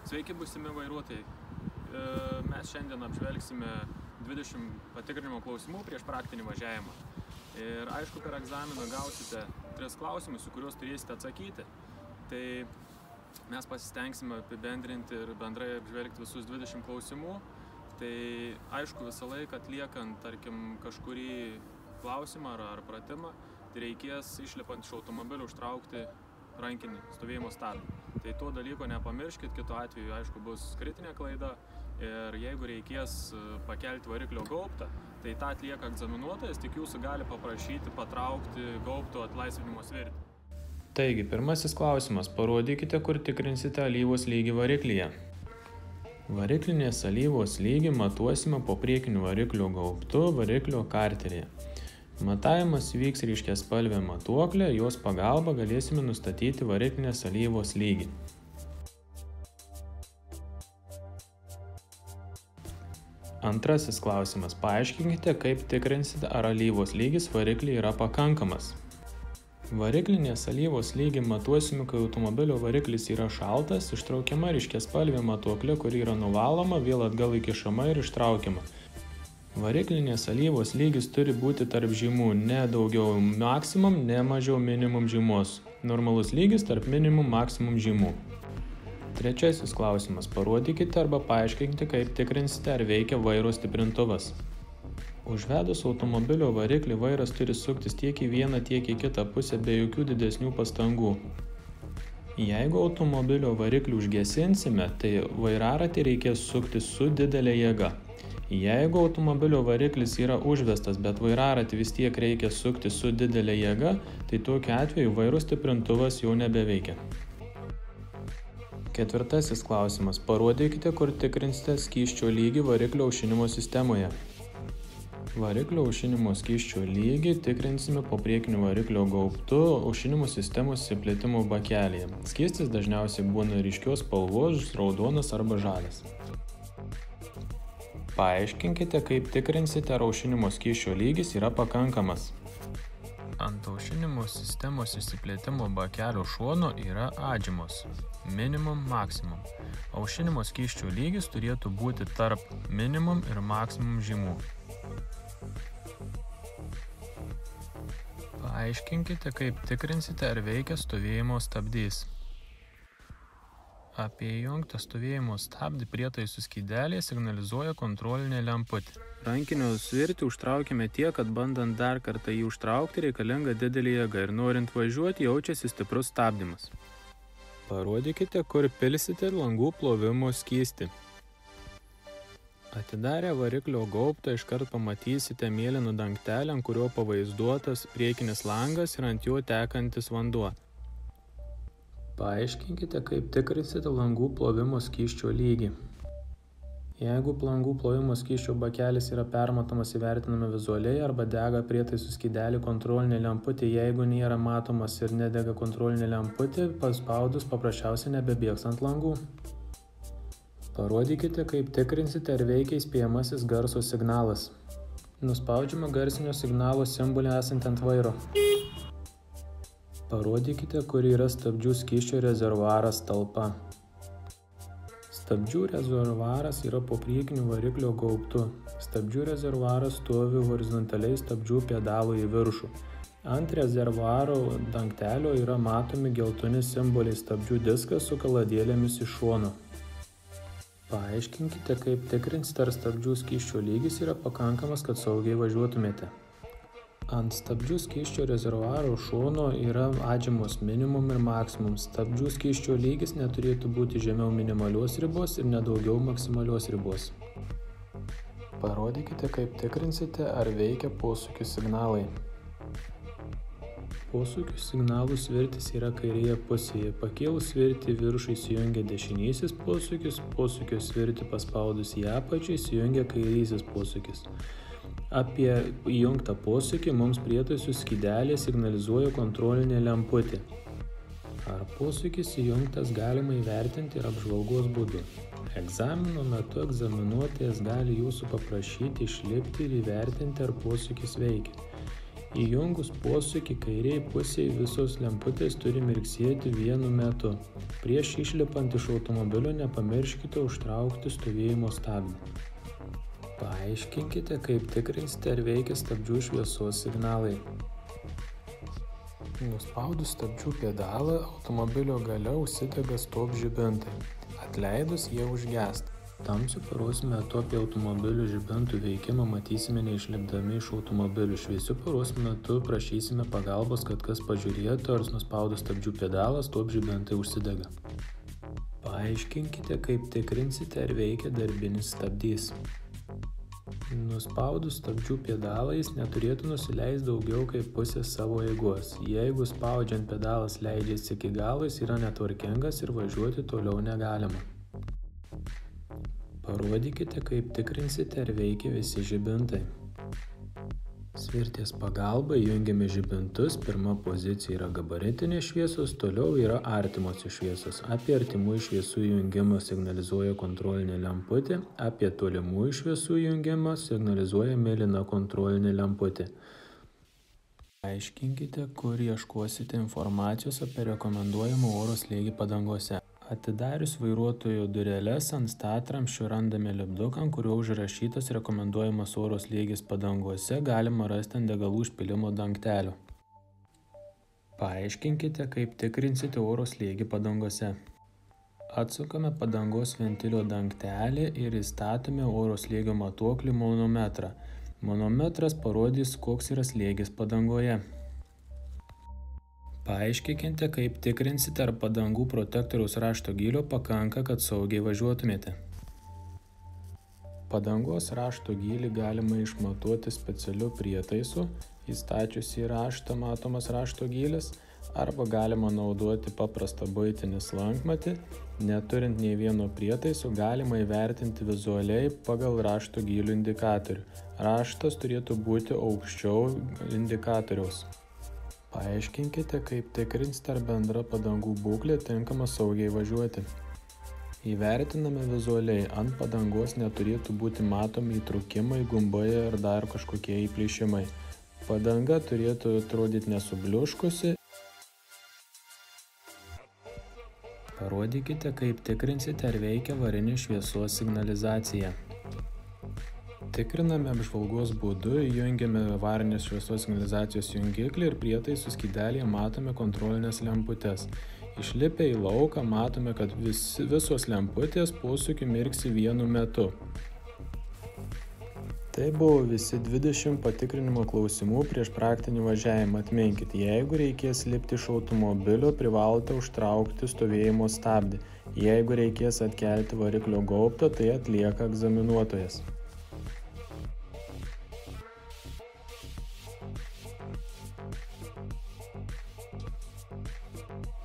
Sveiki būsimi vairuotojai. Mes šiandien apžvelgsime 20 patikrinimo klausimų prieš praktinį važiavimą. Ir aišku, per egzaminą gausite 3 klausimus, į kuriuos turėsite atsakyti. Tai mes pasistengsime apibendrinti ir bendrai apžvelgti visus 20 klausimų. Tai aišku, visą laiką atliekant, tarkim, kažkurį klausimą ar pratimą, tai reikės išlipant iš automobilio užtraukti rankinį stovėjimo stabdį. Tai to dalyko nepamirškit, kitu atveju, aišku, bus kritinė klaida ir jeigu reikės pakelti variklio gaubtą, tai tą atlieka egzaminuotojas, tik jūsų gali paprašyti patraukti gaubto atlaisvinimo svirtį. Taigi, pirmasis klausimas. Parodykite, kur tikrinsite alyvos lygį variklyje. Variklinės alyvos lygį matuosime po priekiniu variklio gaubtu variklio karteryje. Matavimas vyks ryškiaspalvė matuoklė, jos pagalba galėsime nustatyti variklinės alyvos lygį. Antrasis klausimas. Paaiškinkite, kaip tikrinsite, ar alyvos lygis variklyje yra pakankamas. Variklinės alyvos lygį matuosime, kai automobilio variklis yra šaltas, ištraukiama ryškiaspalvė matuoklė, kuri yra nuvaloma, vėl atgal įkišama ir ištraukiama. Variklinės alyvos lygis turi būti tarp žymų, ne daugiau maksimum, ne mažiau minimum žymos. Normalus lygis tarp minimum maksimum žymų. Trečiasis klausimas. Parodykite arba paaiškinkite, kaip tikrinsite, ar veikia vairo stiprintuvas. Užvedus automobilio variklį vairas turi suktis tiek į vieną, tiek į kitą pusę be jokių didesnių pastangų. Jeigu automobilio variklį užgesinsime, tai vairaratį reikės sukti su didelė jėga. Jeigu automobilio variklis yra užvestas, bet vairaratį vis tiek reikia sukti su didelė jėga, tai tokiu atveju vairo stiprintuvas jau nebeveikia. Ketvirtasis klausimas. Parodykite, kur tikrinsite skysčio lygį variklio aušinimo sistemoje. Variklio aušinimo skysčio lygį tikrinsime po priekiniu variklio gaubtu aušinimo sistemos išsiplėtimo bakelyje. Skystis dažniausiai būna ryškios spalvos, raudonas arba žalias. Paaiškinkite, kaip tikrinsite, ar aušinimo skysčio lygis yra pakankamas. Ant aušinimo sistemos išsiplėtimo bakelio šono yra atžymos minimum, maksimum. Aušinimo skysčio lygis turėtų būti tarp minimum ir maksimum žymų. Paaiškinkite, kaip tikrinsite, ar veikia stovėjimo stabdys. Apie įjungtą stovėjimo stabdį prietaisų skydelėje signalizuoja kontrolinė lemputė. Rankinio svirtį užtraukime tiek, kad bandant dar kartą jį užtraukti reikalinga didelė jėga ir norint važiuoti jaučiasi stiprus stabdymas. Parodykite, kur pilsite langų plovimo skystį. Atidarę variklio gaubtą iškart pamatysite mėlyną dangtelį, ant kurio pavaizduotas priekinis langas ir ant jo tekantis vanduo. Paaiškinkite, kaip tikrinsite langų plovimo skysčio lygį. Jeigu langų plovimo skysčio bakelis yra permatomas, įvertiname vizualiai arba dega prietaisų skydelį kontrolinė lemputė. Jeigu nėra matomas ir nedega kontrolinė lemputė, paspaudus paprasčiausiai nebebėgs ant langų. Parodykite, kaip tikrinsite, ar veikia įspėjamasis garso signalas. Nuspaudžiame garsinio signalo simbolį esantį ant vairo. Parodykite, kur yra stabdžių skysčio rezervuaras talpa. Stabdžių rezervuaras yra po priekiniu variklio gaubtu. Stabdžių rezervuaras stovi horizontaliai stabdžių pedalų į viršų. Ant rezervuaro dangtelio yra matomi geltoni simboliai stabdžių diskas su kaladėlėmis iš šono. Paaiškinkite, kaip tikrinsite, ar stabdžių skysčio lygis yra pakankamas, kad saugiai važiuotumėte. Ant stabdžių skysčio rezervuaro šono yra atžymos minimum ir maksimum. Stabdžių skysčio lygis neturėtų būti žemiau minimalios ribos ir nedaugiau maksimalios ribos. Parodykite, kaip tikrinsite, ar veikia posūkių signalai. Posūkių signalų svirtis yra kairėje pusėje. Pakėlus svirtį į viršų įsijungia dešinysis posūkis, posūkio svirtį paspaudus į apačią įsijungia kairysis posūkis. Apie įjungtą posūkį mums prietaisų skydelė signalizuoja kontrolinė lemputė. Ar posūkis įjungtas galima įvertinti ir apžvalgos būdu. Egzamino metu egzaminuotojas gali jūsų paprašyti išlipti ir įvertinti, ar posūkis veikia. Įjungus posūkį kairiai pusėje visos lemputės turi mirksėti vienu metu. Prieš išlipant iš automobilio nepamirškite užtraukti stovėjimo stabdį. Paaiškinkite, kaip tikrinsite, ar veikia stabdžių šviesos signalai. Nuspaudus stabdžių pedalą, automobilio gale užsidega stop žibintai. Atleidus jie užgęsta. Tamsiu paros metu apie automobilių žibintų veikimą matysime neišlipdami iš automobilių. Šviesiu paros metu prašysime pagalbos, kad kas pažiūrėtų, ar nuspaudus stabdžių pedalą stop žibintai užsidega. Paaiškinkite, kaip tikrinsite, ar veikia darbinis stabdys. Nuspaudus stabdžių pedalą jis neturėtų nusileisti daugiau kaip pusę savo eigos. Jeigu spaudžiant pedalas leidžiasi iki galo, jis yra netvarkingas ir važiuoti toliau negalima. Parodykite, kaip tikrinsite, ar veikia visi žibintai. Svirties pagalba įjungiame žibintus. Pirma pozicija yra gabaritinės šviesos, toliau yra artimosios šviesos. Apie artimųjų šviesų įjungimą signalizuoja kontrolinė lemputė, apie tolimųjų šviesų įjungimą signalizuoja mėlyna kontrolinė lemputė. Aiškinkite, kur ieškosite informacijos apie rekomenduojamą oro slėgį padangose. Atidarius vairuotojo dureles ant statramsčių randame lipduką, ant kurio užrašytas rekomenduojamas oro slėgis padangose, galima rasti ant degalų užpylimo dangtelio. Paaiškinkite, kaip tikrinsite oro slėgį padangose. Atsukame padangos ventilio dangtelį ir įstatome oro slėgio matuoklį manometrą. Manometras parodys, koks yra slėgis padangoje. Paaiškinkite, kaip tikrinsite, ar padangų protektoriaus rašto gylio pakanka, kad saugiai važiuotumėte. Padangos rašto gylį galima išmatuoti specialiu prietaisu, įstačius į raštą matomas rašto gylis, arba galima naudoti paprastą buitinį slankmatį. Neturint nei vieno prietaiso, galima įvertinti vizualiai pagal rašto gylio indikatorių. Raštas turėtų būti aukščiau indikatoriaus. Paaiškinkite, kaip tikrinsite, ar bendra padangų būklė tinkama saugiai važiuoti. Įvertiname vizualiai, ant padangos neturėtų būti matomi įtrūkimai, gumbai ar dar kažkokie įplyšimai. Padanga turėtų atrodyti nesubliuškusi. Parodykite, kaip tikrinsite, ar veikia varinės šviesos signalizacija. Tikriname apžvalgos būdu, įjungiame varinės šviesos signalizacijos jungiklį ir prietaisų skydelėje matome kontrolinės lemputes. Išlipę į lauką matome, kad visos lemputės posūkiu mirksi vienu metu. Tai buvo visi 20 patikrinimo klausimų prieš praktinį važiavimą. Atminkit, jeigu reikės lipti iš automobilio, privalote užtraukti stovėjimo stabdį. Jeigu reikės atkelti variklio gaubtą, tai atlieka egzaminuotojas.